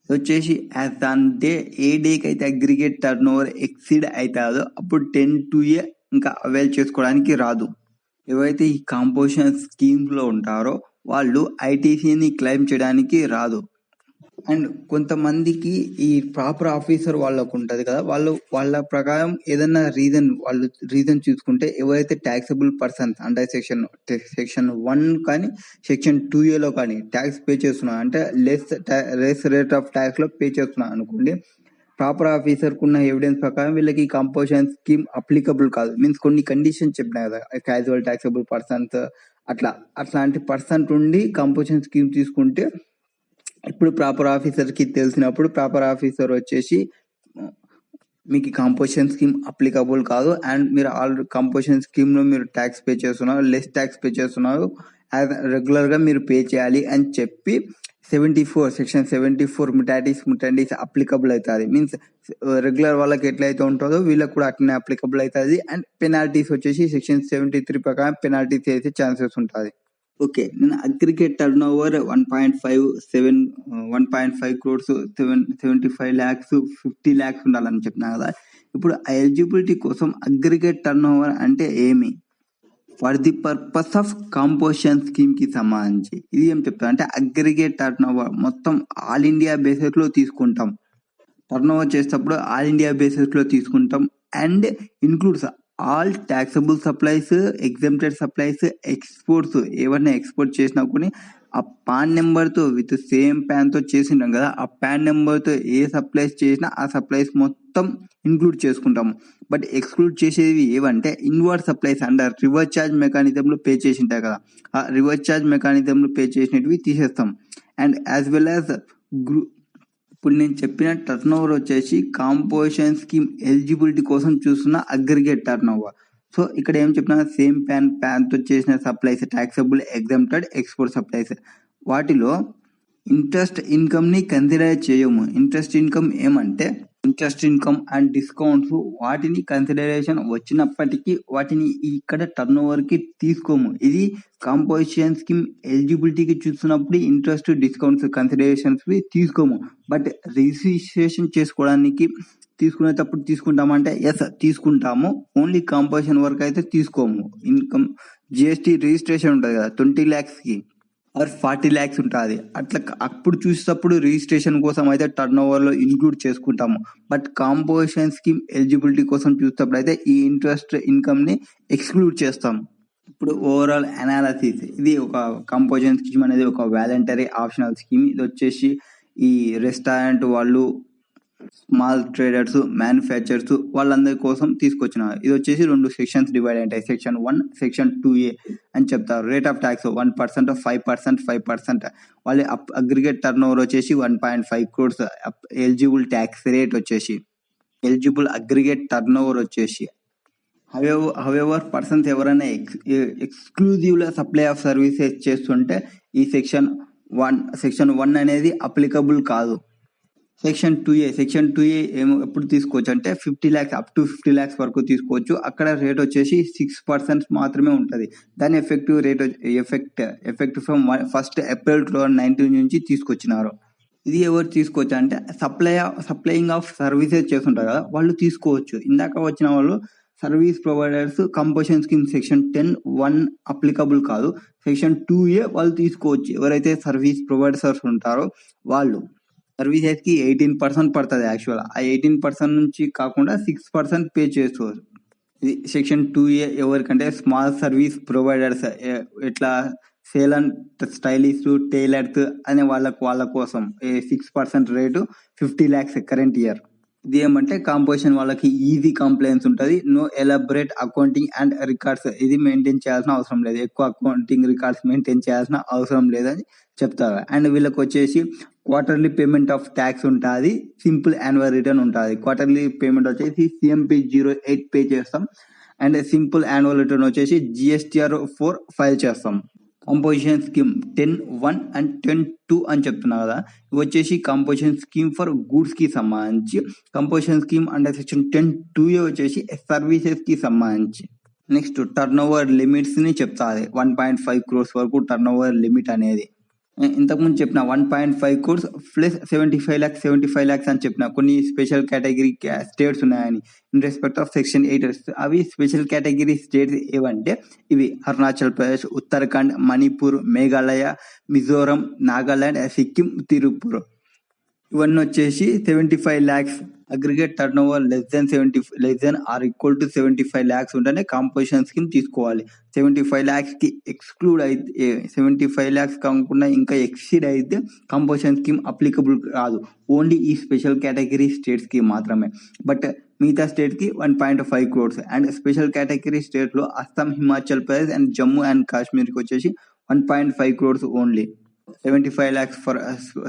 వచ్చేసి యాజ్ ఆన్ డే, ఏ డేకి అయితే అగ్రిగేట్ టర్న్ ఓవర్ ఎక్సీడ్ అవుతుందో అప్పుడు 10(2)A ఇంకా అవైల్ చేసుకోవడానికి రాదు. ఎవరైతే ఈ కంపోజిషన్ స్కీమ్స్ లో ఉంటారో వాళ్ళు ఐటీసీని క్లెయిమ్ చేయడానికి రాదు. అండ్ కొంతమందికి ఈ ప్రాపర్ ఆఫీసర్ వాళ్ళకు ఉంటుంది కదా, వాళ్ళ ప్రకారం ఏదైనా రీజన్ చూసుకుంటే ఎవరైతే ట్యాక్సబుల్ పర్సన్స్ అంటే సెక్షన్ 1 కానీ సెక్షన్ 2A కానీ ట్యాక్స్ పే చేస్తున్నారు అంటే లెస్ రేట్ ఆఫ్ ట్యాక్స్ లో పే చేస్తున్నారు అనుకోండి, ప్రాపర్ ఆఫీసర్ కున్న ఎవిడెన్స్ ప్రకారం వీళ్ళకి కంపోజిషన్ స్కీమ్ అప్లికబుల్ కాదు. మీన్స్ కొన్ని కండిషన్స్ చెప్పినా కదా, క్యాజువల్ ట్యాక్సబుల్ పర్సన్స్ అట్లాంటి పర్సన్ నుండి కంపోజిషన్ స్కీమ్ తీసుకుంటే ఇప్పుడు ప్రాపర్ ఆఫీసర్ కి తెలిసినప్పుడు ప్రాపర్ ఆఫీసర్ వచ్చేసి మీకు కంపోజిషన్ స్కీమ్ అప్లికబుల్ కాదు. అండ్ మీరు ఆల్రెడీ కంపోజిషన్ స్కీమ్ లో మీరు ట్యాక్స్ పే చేస్తున్నారు, లెస్ ట్యాక్స్ పే చేస్తున్నారు, రెగ్యులర్ గా మీరు పే చేయాలి అని చెప్పి సెక్షన్ 74 ముటాటిస్ అప్లికబుల్ అవుతుంది. మీన్స్ రెగ్యులర్ వాళ్ళకి ఎట్లయితే ఉంటుందో వీళ్ళకి కూడా అట్లనే అప్లికబుల్ అవుతుంది. అండ్ పెనాల్టీస్ వచ్చేసి సెక్షన్ 73 ప్రకారం పెనాల్టీస్ అయితే ఛాన్సెస్ ఉంటుంది. ఓకే, నేను aggregate turn over 1.5 crores, 75 lakhs, 50 lakhs ఉండాలని చెప్పినా కదా. ఇప్పుడు ఎలిజిబిలిటీ కోసం అగ్రిగేట్ టర్న్ ఓవర్ అంటే ఏమి, for the purpose of composition scheme కి సంబంధించి ఇది ఏం చెప్తారు అంటే అగ్రిగేట్ టర్న్ ఓవర్ మొత్తం ఆల్ ఇండియా బేసిస్ లో తీసుకుంటాం. టర్న్ ఓవర్ చేసేటప్పుడు ఆల్ ఇండియా బేసిస్ లో తీసుకుంటాం. And includes all taxable supplies, exempted supplies, exports ఏవైనా ఎక్స్పోర్ట్ చేసినా కూడా ఆ పాన్ నెంబర్తో విత్ సేమ్ ప్యాన్ తో చేసింటాం కదా, ఆ ప్యాన్ నెంబర్తో ఏ సప్లైస్ చేసినా ఆ సప్లైస్ మొత్తం ఇంక్లూడ్ చేసుకుంటాము. బట్ ఎక్స్క్లూడ్ చేసేవి ఏవంటే inward supplies under reverse charge మెకానిజంలో పే చేసింటాయి కదా, ఆ రివర్స్ ఛార్జ్ మెకానిజంలో పే చేసినవి తీసేస్తాం. అండ్ యాజ్ వెల్ యాజ్ ఇప్పుడు నేను చెప్పిన టర్న్ ఓవర్ వచ్చేసి కంపోజిషన్ స్కీమ్ ఎలిజిబిలిటీ కోసం చూస్తున్న అగ్రిగేట్ టర్న్ ఓవర్. సో ఇక్కడ ఏం చెప్పినా సేమ్ ప్యాన్ తో చేసిన supplies taxable, exempted, export supplies, వాటిలో ఇంట్రెస్ట్ ఇన్కమ్ ని కన్సిడర్ చేయము. ఇంట్రెస్ట్ ఇన్కమ్ ఏమంటే ఇంట్రెస్ట్ ఇన్కమ్ అండ్ డిస్కౌంట్స్ వాటిని కన్సిడరేషన్ వచ్చినప్పటికీ వాటిని ఇక్కడ టర్న్ ఓవర్ కి తీసుకోము. ఇది కంపోజిషన్ స్కీమ్ ఎలిజిబిలిటీకి చూస్తున్నప్పుడు ఇంట్రెస్ట్, డిస్కౌంట్స్ కన్సిడరేషన్స్ తీసుకోము. బట్ రిజిస్ట్రేషన్ చేసుకోవడానికి తీసుకునేటప్పుడు తీసుకుంటామంటే ఎస్ తీసుకుంటాము, ఓన్లీ కంపోజిషన్ వరకు అయితే తీసుకోము. ఇన్కమ్ జిఎస్టీ రిజిస్ట్రేషన్ ఉంటుంది కదా 20 lakhsకి ఆర్ 40 lakhs ఉంటుంది. అట్లా అప్పుడు చూసేటప్పుడు రిజిస్ట్రేషన్ కోసం అయితే టర్న్ ఓవర్లో ఇంక్లూడ్ చేసుకుంటాము. బట్ కాంపోజిషన్ స్కీమ్ ఎలిజిబిలిటీ కోసం చూసేటప్పుడు అయితే ఈ ఇంట్రెస్ట్ ఇన్కమ్ని ఎక్స్క్లూడ్ చేస్తాము. ఇప్పుడు ఓవరాల్ అనాలసిస్, ఇది ఒక కంపోజిషన్ స్కీమ్ అనేది ఒక వాలంటరీ ఆప్షనల్ స్కీమ్. ఇది వచ్చేసి ఈ రెస్టారెంట్ వాళ్ళు, స్మాల్ ట్రేడర్స్, మ్యానుఫ్యాక్చర్స్ వాళ్ళందరి కోసం తీసుకొచ్చిన. ఇది వచ్చేసి 2 సెక్షన్స్ డివైడ్ ఉంటాయి, సెక్షన్ 1, సెక్షన్ 2A అని చెప్తారు. Rate of tax 1%, 5%, 5%. వాళ్ళ అగ్రిగేట్ టర్న్ ఓవర్ వచ్చేసి 1.5 crores. ఎలిజిబుల్ ట్యాక్స్ రేట్ వచ్చేసి, ఎలిజిబుల్ అగ్రిగేట్ టర్న్ ఓవర్ వచ్చేసి. హవెవర్ పర్సన్స్ ఎవరైనా ఎక్స్క్లూజివ్లో సప్లై ఆఫ్ సర్వీసెస్ చేస్తుంటే ఈ సెక్షన్ 1 అనేది అప్లికబుల్ కాదు. సెక్షన్ 2A ఎప్పుడు తీసుకోవచ్చు అంటే 50 lakhs అప్ టు 50 lakhs వరకు తీసుకోవచ్చు. అక్కడ రేట్ వచ్చేసి 6% మాత్రమే ఉంటుంది. దాని effective rate effect from 1st April 2019 నుంచి తీసుకొచ్చినారు. ఇది ఎవరు తీసుకోవచ్చు అంటే సప్లయింగ్ ఆఫ్ సర్వీసెస్ చేస్తుంటారు కదా, వాళ్ళు తీసుకోవచ్చు. ఇందాక వచ్చిన వాళ్ళు service providers composition scheme section 10(1) applicable కాదు. సెక్షన్ 2A వాళ్ళు తీసుకోవచ్చు. ఎవరైతే సర్వీస్ ప్రొవైడర్స్ ఉంటారో వాళ్ళు. సర్వీసెస్కి 18% పడుతుంది యాక్చువల్. ఆ 18% నుంచి కాకుండా 6% పే చేసుకోవచ్చు. ఇది సెక్షన్ 2A ఎవరికంటే స్మాల్ సర్వీస్ ప్రొవైడర్స్, ఇట్లా సేలన్, స్టైలిస్ట్, టైలర్స్ అనే వాళ్ళ కోసం 6% రేటు 50 lakhs కరెంట్ ఇయర్. ఇది ఏమంటే కాంపోజిషన్ వాళ్ళకి ఈజీ కంప్లైంట్స్ ఉంటుంది. No elaborate accounting and records, ఇది మెయింటైన్ చేయాల్సిన అవసరం లేదు. ఎక్కువ అకౌంటింగ్ రికార్డ్స్ మెయింటైన్ చేయాల్సిన అవసరం లేదని చెప్తారు. అండ్ వీళ్ళకి వచ్చేసి క్వార్టర్లీ పేమెంట్ ఆఫ్ ట్యాక్స్ ఉంటుంది, సింపుల్ యాన్యువల్ రిటర్న్ ఉంటుంది. క్వార్టర్లీ పేమెంట్ వచ్చేసి CMP 08 పే చేస్తాం. అండ్ సింపుల్ యాన్యువల్ రిటర్న్ వచ్చేసి GSTR 4 ఫైల్ చేస్తాం. కంపోజిషన్ స్కీమ్ 10(1) అండ్ 10(2) అని చెప్తున్నా కదా, ఇవి వచ్చేసి కంపోజిషన్ స్కీమ్ ఫర్ గూడ్స్ కి సంబంధించి. Composition scheme under section 10(2A) వచ్చేసి సర్వీసెస్ కి సంబంధించి. నెక్స్ట్ టర్న్ ఓవర్ లిమిట్స్ ని చెప్తాది. 1.5 crores వరకు టర్న్ ఓవర్ లిమిట్ అనేది. ఇంతకుముందు చెప్పిన 1.5 crores ప్లస్ 75 lakhs అని చెప్పిన. కొన్ని స్పెషల్ కేటగిరీ స్టేట్స్ ఉన్నాయని ఇన్ రెస్పెక్ట్ ఆఫ్ సెక్షన్ 8. అవి స్పెషల్ కేటగిరీ స్టేట్స్ ఏవంటే ఇవి అరుణాచల్ ప్రదేశ్, ఉత్తరాఖండ్, మణిపూర్, మేఘాలయ, మిజోరం, నాగాలాండ్, సిక్కిం, తిరుపూర్. ఇవన్నీ వచ్చేసి 75 lakhs aggregate turnover less than or equal to 75 lakhs ఉంటేనే కాంపోజిషన్ స్కీమ్ తీసుకోవాలి. 75 lakhs కి ఎక్స్క్లూడ్ అయితే, 75 lakhs కాకుండా ఇంకా ఎక్సీడ్ అయితే కాంపోజిషన్ స్కీమ్ అప్లికబుల్ కాదు. ఓన్లీ ఈ స్పెషల్ కేటగిరీ స్టేట్స్ కి మాత్రమే. బట్ మిగతా స్టేట్ కి 1.5 crores. And special category state లో అస్సాం, హిమాచల్ ప్రదేశ్ అండ్ జమ్మూ అండ్ కాశ్మీర్ కి వచ్చేసి 1.5 crores only. 75 lakhs for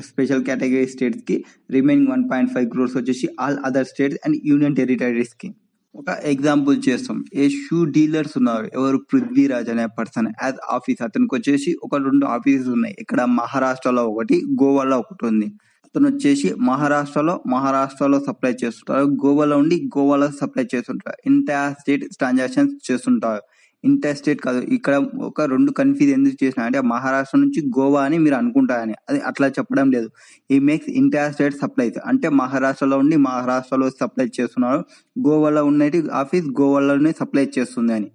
special category states కి, రిమైనింగ్ 1.5 crores వచ్చేసి all other states and union territories కి. ఒక ఎగ్జాంపుల్ చేస్తాం. ఏ షూ డీలర్స్ ఉన్నారు, ఎవరు పృథ్వీరాజ్ అనే పర్సన్ యాజ్ ఆఫీస్. అతనికి వచ్చేసి ఒక 2 ఆఫీసెస్ ఉన్నాయి. ఇక్కడ మహారాష్ట్రలో ఒకటి, గోవాలో ఒకటి ఉంది. అతను వచ్చేసి మహారాష్ట్రలో సప్లై చేస్తుంటారు, గోవాలో ఉండి గోవాలో సప్లై చేస్తుంటారు. ఇంటర్ స్టేట్ ట్రాన్సాక్షన్స్ చేస్తుంటారు. ఇంటర్ స్టేట్ కాదు, ఇక్కడ ఒక 2 కన్ఫ్యూజ్ ఎందుకు చేసిన అంటే మహారాష్ట్ర నుంచి గోవా అని మీరు అనుకుంటారని. అది అట్లా చెప్పడం లేదు. ఈ మేక్స్ ఇంటర్ స్టేట్ సప్లైస్ అంటే మహారాష్ట్రలో ఉండి మహారాష్ట్రలో సప్లై చేస్తున్నారు, గోవాలో ఉన్నటి ఆఫీస్ గోవాలోనే సప్లై చేస్తుంది అని.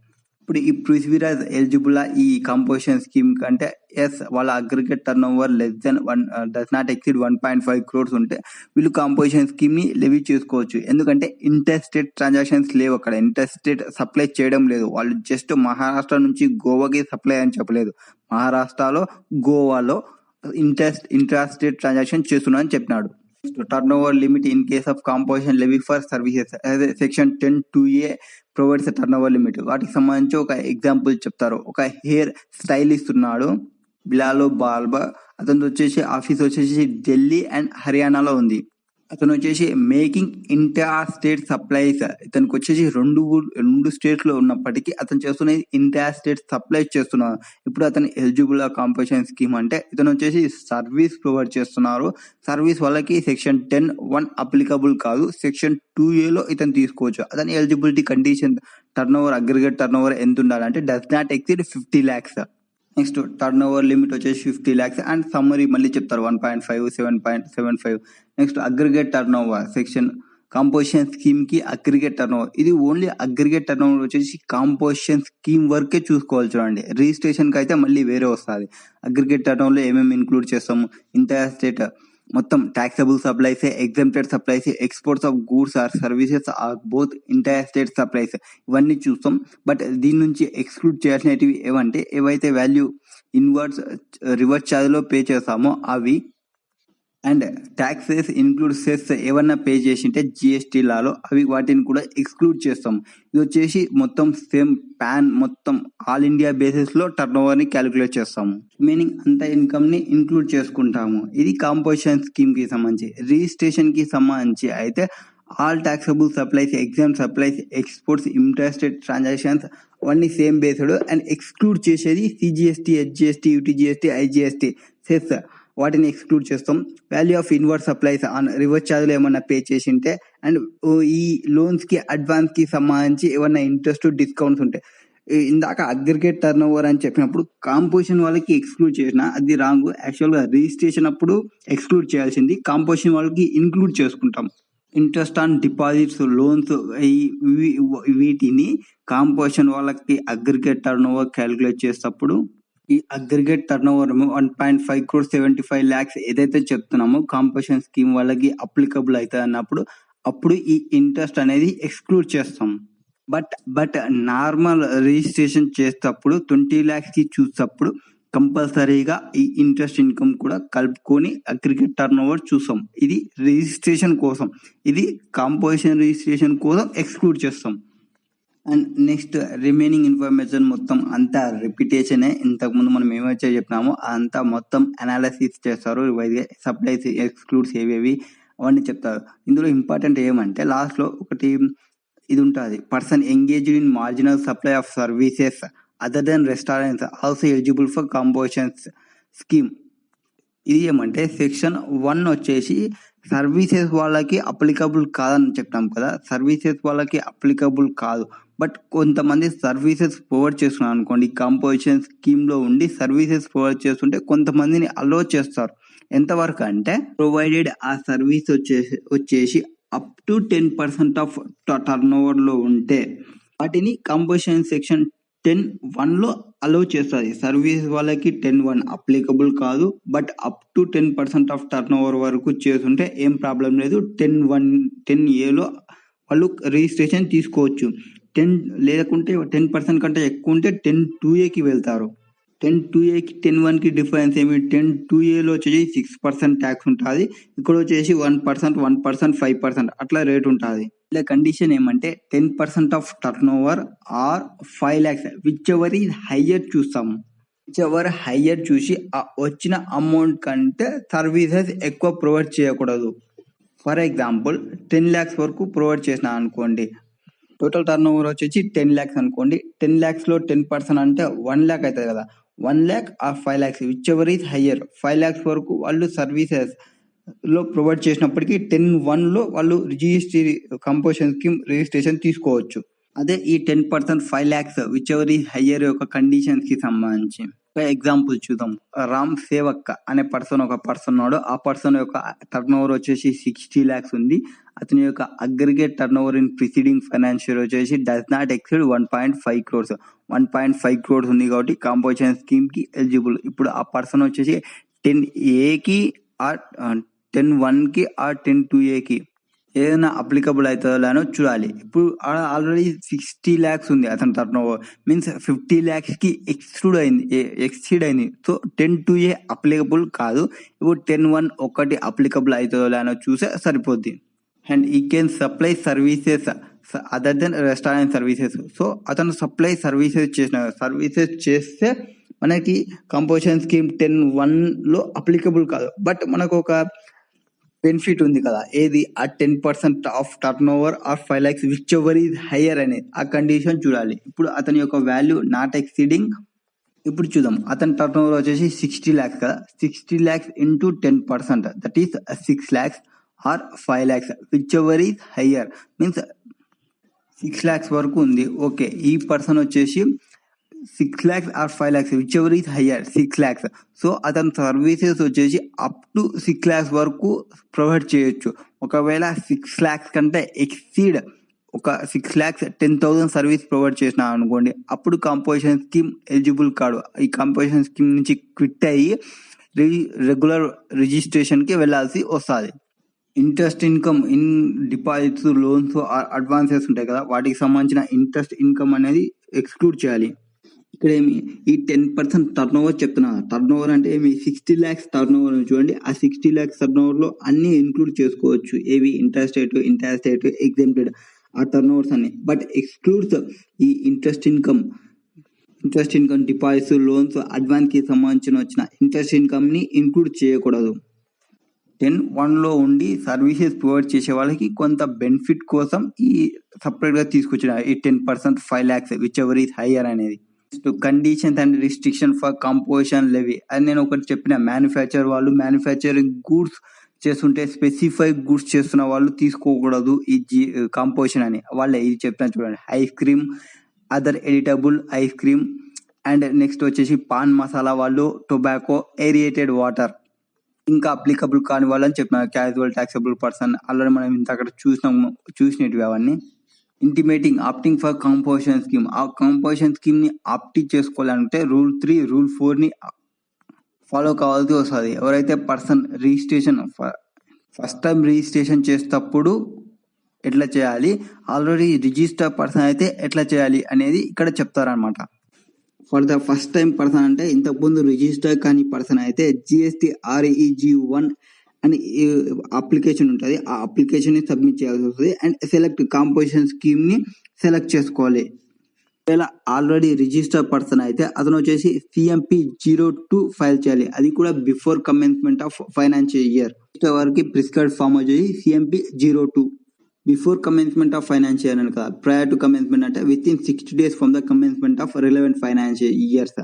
ఇప్పుడు ఈ పృథ్వీరాజ్ ఎలిజిబుల్ ఈ కంపోజిషన్ స్కీమ్ కంటే ఎస్, వాళ్ళ aggregate turnover less then 1 does not exceed 1.5 crores ఉంటే వీళ్ళు కంపోజిషన్ స్కీమ్ ని లెవీ చేసుకోవచ్చు. ఎందుకంటే ఇంటర్ స్టేట్ ట్రాన్సాక్షన్స్ లేవు, అక్కడ ఇంటర్ స్టేట్ సప్లై చేయడం లేదు. వాళ్ళు జస్ట్ మహారాష్ట్ర నుంచి గోవాకి సప్లై అని చెప్పలేదు, మహారాష్ట్రలో గోవాలో ఇంటర్ స్టేట్ ట్రాన్సాక్షన్ చేస్తున్నారని చెప్పినాడు. Turn over limit in case of composition levy for services section 10(2A) provides turn over limit. వాటికి సంబంధించి ఒక ఎగ్జాంపుల్ చెప్తారు. ఒక హెయిర్ స్టైలిస్ట్ ఉన్నాడు, బిలాలో బాల్బా. అతను వచ్చేసి ఆఫీస్ వచ్చేసి ఢిల్లీ అండ్ హర్యానాలో ఉంది. అతను వచ్చేసి మేకింగ్ ఇంటర్ స్టేట్ సప్లైస్. ఇతనికి వచ్చేసి 2 స్టేట్స్ లో ఉన్నప్పటికీ అతను చేస్తున్నది ఇంటర్ స్టేట్ సప్లైస్ చేస్తున్నారు. ఇప్పుడు అతను ఎలిజిబుల్ కంపోజిషన్ స్కీమ్ అంటే ఇతను వచ్చేసి సర్వీస్ ప్రొవైడ్ చేస్తున్నారు. సర్వీస్ వాళ్ళకి సెక్షన్ 10(1) అప్లికబుల్ కాదు. సెక్షన్ 2A ఇతను తీసుకోవచ్చు. అతని eligibility condition turn over, aggregate turn over ఎంత ఉండాలంటే does not exceed 50 lakhs. Next turn over limit వచ్చేసి 50 lakhs. అండ్ సమ్మరీ మళ్ళీ చెప్తారు 1.5, 7.75. Next aggregate turn over section composition scheme కి అగ్రిగేట్ టర్నోవర్. ఇది ఓన్లీ అగ్రిగేట్ టర్నోవర్ వచ్చేసి కాంపోజిషన్ స్కీమ్ వరకే చూసుకోవాలి చూడండి. రిజిస్ట్రేషన్ కి అయితే మళ్ళీ వేరే వస్తుంది. అగ్రిగేట్ టర్నోవర్ లో ఏమేమి ఇంక్లూడ్ చేస్తాము, ఇంటర్ స్టేట్ మొత్తం taxable supplies, exempted supplies, exports of goods or services are both inter supplies ఇవన్నీ చూస్తాం. బట్ దీని నుంచి ఎక్స్క్లూడ్ చేయాల్సినవి ఏవంటే ఏవైతే వాల్యూ ఇన్వర్స్ రివర్స్ ఛార్జ్ లో పే చేస్తామో అవి, అండ్ ట్యాక్సెస్ ఇన్క్లూడ్ సెస్ ఏమన్నా పే చేసింటే జిఎస్టీ లాలో అవి వాటిని కూడా ఎక్స్క్లూడ్ చేస్తాం. ఇది వచ్చేసి మొత్తం సేమ్ పాన్ మొత్తం ఆల్ ఇండియా బేసిస్ లో టర్న్ ఓవర్ ని క్యాలిక్యులేట్ చేస్తాము. రిమైనింగ్ అంత ఇన్కమ్ ని ఇన్క్లూడ్ చేసుకుంటాము. ఇది కాంపోజిషన్ స్కీమ్ కి సంబంధించి. రిజిస్ట్రేషన్ కి సంబంధించి అయితే all taxable supplies, exempt supplies, exports, interested transactions అవన్నీ సేమ్ బేస్డ్, అండ్ ఎక్స్క్లూడ్ చేసేది CGST, HGST, UTGST, IGST cess వాటిని ఎక్స్క్లూడ్ చేస్తాం. Value of inverse supplies on reverse ఛార్జ్లు ఏమన్నా పే చేసింటే, అండ్ ఈ లోన్స్ కి అడ్వాన్స్ కి సంబంధించి ఏమన్నా ఇంట్రెస్ట్ డిస్కౌంట్స్ ఉంటాయి. ఇందాక అగ్రిగేట్ టర్న్ ఓవర్ అని చెప్పినప్పుడు కాంపోజిషన్ వాళ్ళకి ఎక్స్క్లూడ్ చేసిన అది రాంగ్. యాక్చువల్గా రిజిస్ట్రేషన్ అప్పుడు ఎక్స్క్లూడ్ చేయాల్సింది, కాంపోజిషన్ వాళ్ళకి ఇన్క్లూడ్ చేసుకుంటాం. ఇంట్రెస్ట్ ఆన్ డిపాజిట్స్, లోన్స్ వీటిని కాంపోజిషన్ వాళ్ళకి అగ్రిగేట్ టర్న్ ఓవర్ క్యాలిక్యులేట్ చేసేటప్పుడు ఈ aggregate turn over 1.5 crores 75 lakhs ఏదైతే చెప్తున్నామో కాంపోజిషన్ స్కీమ్ వాళ్ళకి అప్లికబుల్ అవుతుంది అన్నప్పుడు అప్పుడు ఈ ఇంట్రెస్ట్ అనేది ఎక్స్క్లూడ్ చేస్తాం. బట్ నార్మల్ రిజిస్ట్రేషన్ చేసేటప్పుడు 20 lakhs కి చూసేటప్పుడు కంపల్సరీగా ఈ ఇంట్రెస్ట్ ఇన్కమ్ కూడా కలుపుకొని అగ్రిగేట్ టర్న్ ఓవర్ చూస్తాం. ఇది రిజిస్ట్రేషన్ కోసం, ఇది కాంపోజిషన్ రిజిస్ట్రేషన్ కోసం ఎక్స్క్లూడ్ చేస్తాం. అండ్ నెక్స్ట్ రిమైనింగ్ ఇన్ఫర్మేషన్ మొత్తం అంతా రిపిటేషనే. ఇంతకుముందు మనం ఏమైతే చెప్పినామో అంతా మొత్తం అనాలిసిస్ చేస్తారు. సప్లైస్ ఎక్స్క్లూడ్స్ ఏవేవి అవన్నీ చెప్తారు. ఇందులో ఇంపార్టెంట్ ఏమంటే లాస్ట్ లో ఒకటి ఇది ఉంటుంది, person engaged in marginal supply of services other than restaurants also eligible for composition scheme. ఇది ఏమంటే సెక్షన్ 1 వచ్చేసి సర్వీసెస్ వాళ్ళకి అప్లికబుల్ కాదని చెప్తాం కదా. సర్వీసెస్ వాళ్ళకి అప్లికబుల్ కాదు, బట్ కొంతమంది సర్వీసెస్ ప్రొవైడ్ చేస్తున్నారు అనుకోండి, కాంపోజిషన్ స్కీమ్ లో ఉండి సర్వీసెస్ ప్రొవైడ్ చేస్తుంటే కొంతమందిని అలో చేస్తారు. ఎంతవరకు అంటే ప్రొవైడెడ్ ఆ సర్వీస్ వచ్చేసి up to 10% of turn over లో ఉంటే వాటిని కాంపోజిషన్ సెక్షన్ 10(1) లో అలో చేస్తుంది. సర్వీస్ వాళ్ళకి 10(1) అప్లికబుల్ కాదు, but up to 10% of turn over వరకు చేస్తుంటే ఏం ప్రాబ్లం లేదు. 10(A) లో వాళ్ళు రిజిస్ట్రేషన్ తీసుకోవచ్చు. 10 లేకుంటే 10% కంటే ఎక్కువ ఉంటే 10(2A)కి వెళ్తారు. 10(2A)కి 10(1)కి డిఫరెన్స్ ఏమి? 10(2A)లో వచ్చేసి 6% ట్యాక్స్ ఉంటుంది, ఇక్కడ వచ్చేసి 1%, 5% అట్లా రేట్ ఉంటుంది. ఇలా కండిషన్ ఏమంటే 10% of turnover or 5 lakhs whichever is higher చూస్తాము. విచ్ ఎవర్ హయ్యర్ చూసి వచ్చిన అమౌంట్ కంటే సర్వీసెస్ ఎక్కువ ప్రొవైడ్ చేయకూడదు. ఫర్ ఎగ్జాంపుల్ 10 lakhs వరకు ప్రొవైడ్ చేసిన అనుకోండి, టోటల్ టర్న్ ఓవర్ వచ్చేసి 10 lakhs అనుకోండి. 10 lakhs లో 10% అంటే 1 lakh అవుతుంది కదా. 1 lakh or 5 lakhs whichever is higher. 5 lakhs వరకు వాళ్ళు సర్వీసెస్ లో ప్రొవైడ్ చేసినప్పటికీ 10(1) లో వాళ్ళు జిఎస్టీ కాంపోజిషన్ స్కీమ్ రిజిస్ట్రేషన్ తీసుకోవచ్చు. అదే ఈ 10% 5 lakhs whichever is higher యొక్క కండిషన్స్ కి సంబంధించి ఒక ఎగ్జాంపుల్ చూద్దాం. రామ్ సేవక్ అనే ఒక పర్సన్ ఉన్నాడు. ఆ పర్సన్ యొక్క టర్న్ ఓవర్ వచ్చేసి 60 lakhs ఉంది. అతని యొక్క aggregate turnover in preceding financial వచ్చేసి does not exceed 1.5 crores. 1.5 crores ఉంది కాబట్టి కాంపోజిషన్ స్కీమ్ కి ఎలిజిబుల్. ఇప్పుడు ఆ పర్సన్ వచ్చేసి 10(A)కి ఆర్ 10(1)కి ఆర్ 10(2A)కి ఏదైనా అప్లికబుల్ అవుతుందో లేనో చూడాలి. ఇప్పుడు ఆల్రెడీ 60 lakhs ఉంది అతని టర్న్ ఓవర్, మీన్స్ 50 lakhs కి ఎక్సీడ్ అయింది. సో 10(2A) అప్లికబుల్ కాదు. ఇప్పుడు 10(1) ఒకటి అప్లికబుల్ అవుతుందో లేనో చూసే సరిపోద్ది. అండ్ ఈ can supply services other than restaurant services. So అతను సప్లై సర్వీసెస్ చేస్తే మనకి కాంపోజిషన్ స్కీమ్ 10(1) లో అప్లికబుల్ కాదు, బట్ మనకు ఒక బెనిఫిట్ ఉంది కదా. ఏది? ఆ 10% of turnover or 5 lakhs whichever is higher అనేది ఆ కండిషన్ చూడాలి. ఇప్పుడు అతని యొక్క వాల్యూ నాట్ ఎక్సీడింగ్, ఇప్పుడు చూద్దాం. అతని టర్న్ ఓవర్ వచ్చేసి 60 lakhs కదా. 60 lakhs into 10% that is 6 lakhs or 5 lakhs whichever is higher, means 6 lakhs వరకు ఉంది. ఓకే, ఈ పర్సన్ వచ్చేసి 6 lakhs or 5 lakhs, whichever is higher, 6 lakhs. So అతని సర్వీసెస్ వచ్చేసి అప్ టు 6 lakhs వరకు ప్రొవైడ్ చేయొచ్చు. ఒకవేళ 6 lakhs కంటే ఎక్సీడ్ ఒక 6 lakhs 10,000 సర్వీస్ ప్రొవైడ్ చేసినా అనుకోండి, అప్పుడు కంపోజిషన్ స్కీమ్ ఎలిజిబుల్ కాడు. ఈ కంపోజిషన్ స్కీమ్ నుంచి క్విట్ అయ్యి రెగ్యులర్ రిజిస్ట్రేషన్కి వెళ్ళాల్సి వస్తుంది. Interest income in deposits, loans, advances ఉంటాయి కదా, వాటికి సంబంధించిన ఇంట్రెస్ట్ ఇన్కమ్ అనేది ఎక్స్క్లూడ్ చేయాలి. ఇక్కడ ఏమి ఈ 10% టర్న్ ఓవర్ చెప్తున్నా. టర్న్ ఓవర్ అంటే ఏమి 60 lakhs టర్న్ ఓవర్ చూడండి. ఆ 60 lakhs టర్న్ ఓవర్ లో అన్ని ఇంక్లూడ్ చేసుకోవచ్చు. ఏవి ఇంట్రాస్టేట్, ఎగ్జామ్టెడ్ ఆ టర్న్ ఓవర్స్ అన్ని. బట్ ఎక్స్క్లూడ్స్ ఈ interest income, deposits, loans, advance కి సంబంధించిన వచ్చిన ఇంట్రెస్ట్ ఇన్కమ్ ని ఇంక్లూడ్ చేయకూడదు. 10(1) ఉండి సర్వీసెస్ ప్రొవైడ్ చేసే వాళ్ళకి కొంత బెనిఫిట్ కోసం ఈ సపరేట్ గా తీసుకొచ్చిన ఈ 10% 5 lakhs whichever is higher అనేది. Conditions and restriction for composition levy అని నేను ఒకటి చెప్పిన. మ్యానుఫ్యాక్చరింగ్ గూడ్స్ చేస్తుంటే స్పెసిఫైడ్ గూడ్స్ చేస్తున్న వాళ్ళు తీసుకోకూడదు ఈ కంపోజిషన్ అని. వాళ్ళే ఇది చెప్తాను చూడండి. Ice cream, other editable ice cream, and next వచ్చేసి పాన్ మసాలా వాళ్ళు, టొబాకో, ఏరియేటెడ్ వాటర్, ఇంకా అప్లికబుల్ కాని వాళ్ళని చెప్పినారు. క్యాజువల్ టాక్సబుల్ పర్సన్, ఆల్రెడీ మనం ఇంత అక్కడ చూసినవి అవన్నీ. Intimating opting for composition scheme, ఆ కంపోజిషన్ స్కీమ్ ని ఆప్టి చేసుకోవాలంటే రూల్ 3, రూల్ 4 ని ఫాలో కావాల్సి వస్తుంది. ఎవరైతే person registration first time registration చేసేటప్పుడు ఎట్లా చేయాలి, ఆల్రెడీ రిజిస్టర్ పర్సన్ అయితే ఎట్లా చేయాలి అనేది ఇక్కడ చెప్తారనమాట. For the first time person అంటే ఇంతకుముందు రిజిస్టర్ కాని పర్సన్ అయితే GST-REG-1 అని అప్లికేషన్ ఉంటుంది. ఆ అప్లికేషన్ ని సబ్మిట్ చేయాల్సి వస్తుంది. అండ్ సెలెక్ట్ కంపోజిషన్ స్కీమ్ ని సెలెక్ట్ చేసుకోవాలి. ఒకవేళ ఆల్రెడీ రిజిస్టర్ పర్సన్ అయితే అతను వచ్చేసి CMP-02 ఫైల్ చేయాలి. అది కూడా before commencement of financial year. వరకు ప్రిస్క్రైబ్డ్ ఫామ్ వచ్చేసి CMP-02. Before commencement of financial year అని కదా, ప్రయర్ టు కమెన్స్మెంట్ అంటే with in 60 days from the commencement of relevant financial years.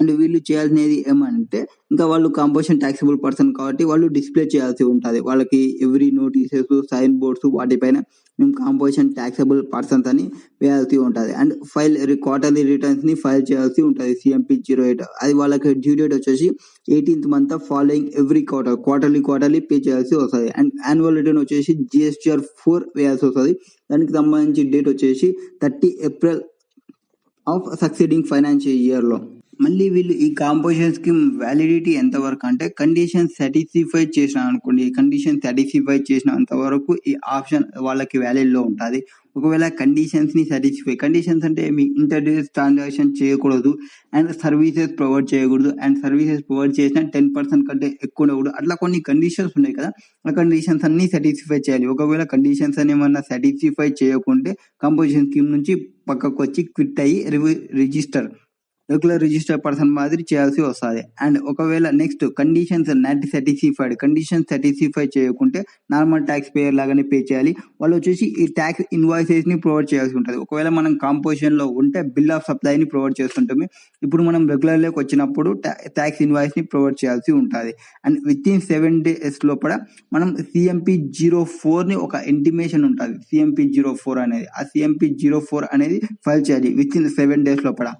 And వీళ్ళు చేయాల్సినది ఏమంటే, ఇంకా వాళ్ళు కంపోజిషన్ ట్యాక్సిబుల్ పర్సన్ కాబట్టి వాళ్ళు డిస్ప్లే చేయాల్సి ఉంటుంది. వాళ్ళకి ఎవ్రీ నోటీసెస్, సైన్ బోర్డ్స్ వాటిపైన మేము కంపోజిషన్ ట్యాక్సిబుల్ పర్సన్స్ అని వేయాల్సి ఉంటుంది. అండ్ క్వార్టర్లీ రిటర్న్స్ ని ఫైల్ చేయాల్సి ఉంటుంది. CMP-08 అది వాళ్ళకి డ్యూ డేట్ వచ్చేసి 18th month following every quarterly pay చేయాల్సి వస్తుంది. అండ్ యాన్యువల్ రిటర్న్ వచ్చేసి GSTR-4 వేయాల్సి వస్తుంది. దానికి సంబంధించి డేట్ వచ్చేసి 30 April of succeeding financial year లో. మళ్ళీ వీళ్ళు ఈ కాంపోజిషన్ స్కీమ్ వ్యాలిడిటీ ఎంతవరకు అంటే కండిషన్ సాటిస్ఫై చేసిన అనుకోండి, కండిషన్ సాటిస్ఫై చేసినంత వరకు ఈ ఆప్షన్ వాళ్ళకి వ్యాలిడ్ లో ఉంటుంది. ఒకవేళ కండిషన్స్ ని కండిషన్స్ అంటే మీ ఇంటర్డేస్ ట్రాన్సాక్షన్ చేయకూడదు, అండ్ సర్వీసెస్ ప్రొవైడ్ చేయకూడదు, అండ్ సర్వీసెస్ ప్రొవైడ్ చేసిన 10% కంటే ఎక్కువ ఉండకూడదు. అట్లా కొన్ని కండిషన్స్ ఉన్నాయి కదా, ఆ కండిషన్స్ అన్ని సాటిస్ఫై చేయాలి. ఒకవేళ కండిషన్స్ అని ఏమన్నా సాటిస్ఫై చేయకుంటే కంపోజిషన్ స్కీమ్ నుంచి పక్కకు వచ్చి క్విట్ అయ్యి రెగ్యులర్ రిజిస్టర్ పర్సన్ మాదిరి చేయాల్సి వస్తుంది. అండ్ ఒకవేళ నెక్స్ట్ కండిషన్స్ సాటిస్ఫై చేయకుంటే నార్మల్ ట్యాక్స్ పేయర్ లాగానే పే చేయాలి. వాళ్ళు వచ్చేసి ఈ ట్యాక్స్ ఇన్వాయిసెస్ ని ప్రొవైడ్ చేయాల్సి ఉంటుంది. ఒకవేళ మనం కాంపోజిషన్ లో ఉంటే బిల్ ఆఫ్ సప్లైని ప్రొవైడ్ చేస్తుంటాము. ఇప్పుడు మనం రెగ్యులర్ లోకి వచ్చినప్పుడు ట్యాక్స్ ఇన్వాయిస్ ని ప్రొవైడ్ చేయాల్సి ఉంటుంది. అండ్ విత్ ఇన్ 7 days లోపల మనం CMP-04 ని ఒక ఇంటిమేషన్ ఉంటుంది. CMP-04 అనేది, ఆ CMP-04 అనేది ఫైల్ చేయాలి విత్ ఇన్ 7 days లోపల.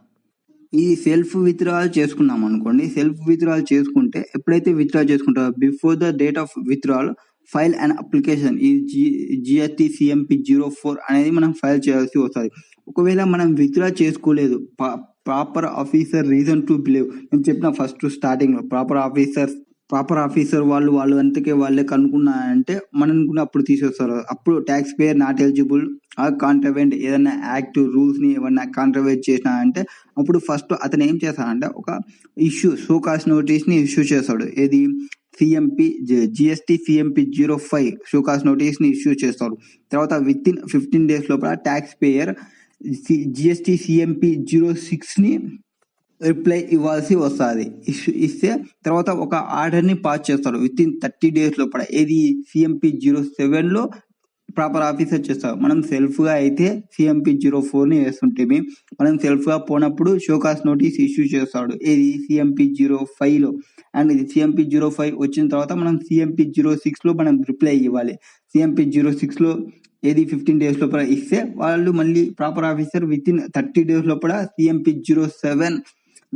ఈ సెల్ఫ్ విత్డ్రాల్ చేసుకున్నాం అనుకోండి, సెల్ఫ్ విత్డ్రాల్ చేసుకుంటే ఎప్పుడైతే విత్డ్రా చేసుకుంటారో before the date of withdrawal file and application ఈ GST CMP-04 అనేది మనం ఫైల్ చేయాల్సి వస్తుంది. ఒకవేళ మనం విత్డ్రా చేసుకోలేదు, proper officer reason to believe, నేను చెప్పిన ఫస్ట్ స్టార్టింగ్ లో ప్రాపర్ ఆఫీసర్ వాళ్ళు అంతకే వాళ్ళే కనుక్కున్నారంటే మనం అనుకున్న అప్పుడు తీసేస్తారు. అప్పుడు taxpayer not eligible or contravene ఏదైనా యాక్ట్ రూల్స్ ని ఏమన్నా కాంట్రవెంట్ చేసినా అంటే అప్పుడు ఫస్ట్ అతను ఏం చేస్తాడంటే ఒక షోకాస్ నోటీస్ ని ఇష్యూ చేస్తాడు. ఏది GST CMP-05 షోకాస్ నోటీస్ ని ఇష్యూ చేస్తాడు. తర్వాత విత్ ఇన్ 15 days లోపల ట్యాక్స్ పేయర్ GST CMP-06 ని రిప్లై ఇవ్వాల్సి వస్తుంది. ఇస్తే తర్వాత ఒక ఆర్డర్ ని పాస్ చేస్తాడు విత్ ఇన్ 30 days లోపల. ఏది CMP-07 లో ప్రాపర్ ఆఫీసర్ చేస్తారు. మనం సెల్ఫ్ గా అయితే CMP-04 ని వేస్తుంటే మనం సెల్ఫ్ గా పోనప్పుడు షోకాస్ నోటీస్ ఇష్యూ చేస్తాడు. ఏది CMP-05 లో. అండ్ CMP-05 వచ్చిన తర్వాత మనం CMP-06 లో మనం రిప్లై ఇవ్వాలి. CMP-06 లో ఏది 15 days లోపల ఇస్తే వాళ్ళు మళ్ళీ proper officer with in 30 days లోపల CMP07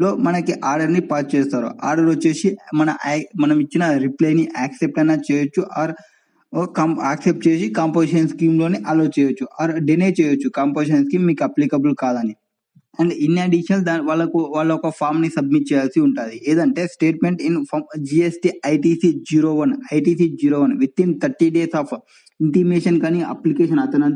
లో మనకి ఆర్డర్ ని పాస్ చేస్తారు. ఆర్డర్ వచ్చేసి మనం ఇచ్చిన రిప్లైని యాక్సెప్ట్ అయినా చేయొచ్చు ఆర్ యాక్సెప్ట్ చేసి కాంపోజిషన్ స్కీమ్ లోనే అలో చేయొచ్చు ఆర్ డినే చేయొచ్చు కాంపోజిషన్ స్కీమ్ మీకు అప్లికబుల్ కాదని. అండ్ ఇన్ అడిషన్ వాళ్ళ ఒక ఫామ్ ని సబ్మిట్ చేయాల్సి ఉంటుంది. ఏదంటే statement in GST ITC 01 with in 30 days of intimation కానీ అప్లికేషన్ అతను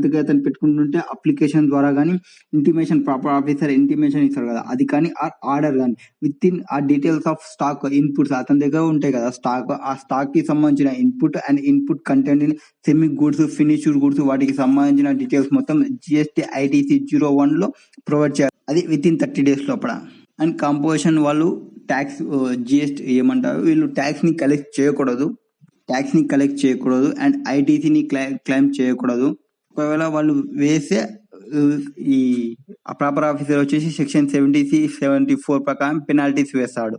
పెట్టుకుంటుంటే అప్లికేషన్ ద్వారా కానీ ఇంటిమేషన్ ప్రాపర్ ఆఫీసర్ ఇంటిమేషన్ ఇస్తారు కదా అది కానీ ఆర్డర్ కానీ విత్ ఇన్ ఆ డీటెయిల్స్ ఆఫ్ స్టాక్ ఇన్పుట్స్ అతని దగ్గర ఉంటాయి కదా ఆ స్టాక్ కి సంబంధించిన input and input content semi goods finished goods వాటికి సంబంధించిన డీటెయిల్స్ మొత్తం GST ITC 01 లో ప్రొవైడ్ చేయాలి. అది విత్ ఇన్ 30 days లోపల. అండ్ కాంపోజిషన్ వాళ్ళు ట్యాక్స్ GST ఏమంటారు వీళ్ళు ట్యాక్స్ ని కలెక్ట్ చేయకూడదు అండ్ ఐటీసీని క్లెయిమ్ చేయకూడదు. ఒకవేళ వాళ్ళు వేస్తే ఈ ప్రాపర్ ఆఫీసర్ వచ్చేసి సెక్షన్ 70C 74 ప్రకారం పెనాల్టీస్ వేస్తాడు.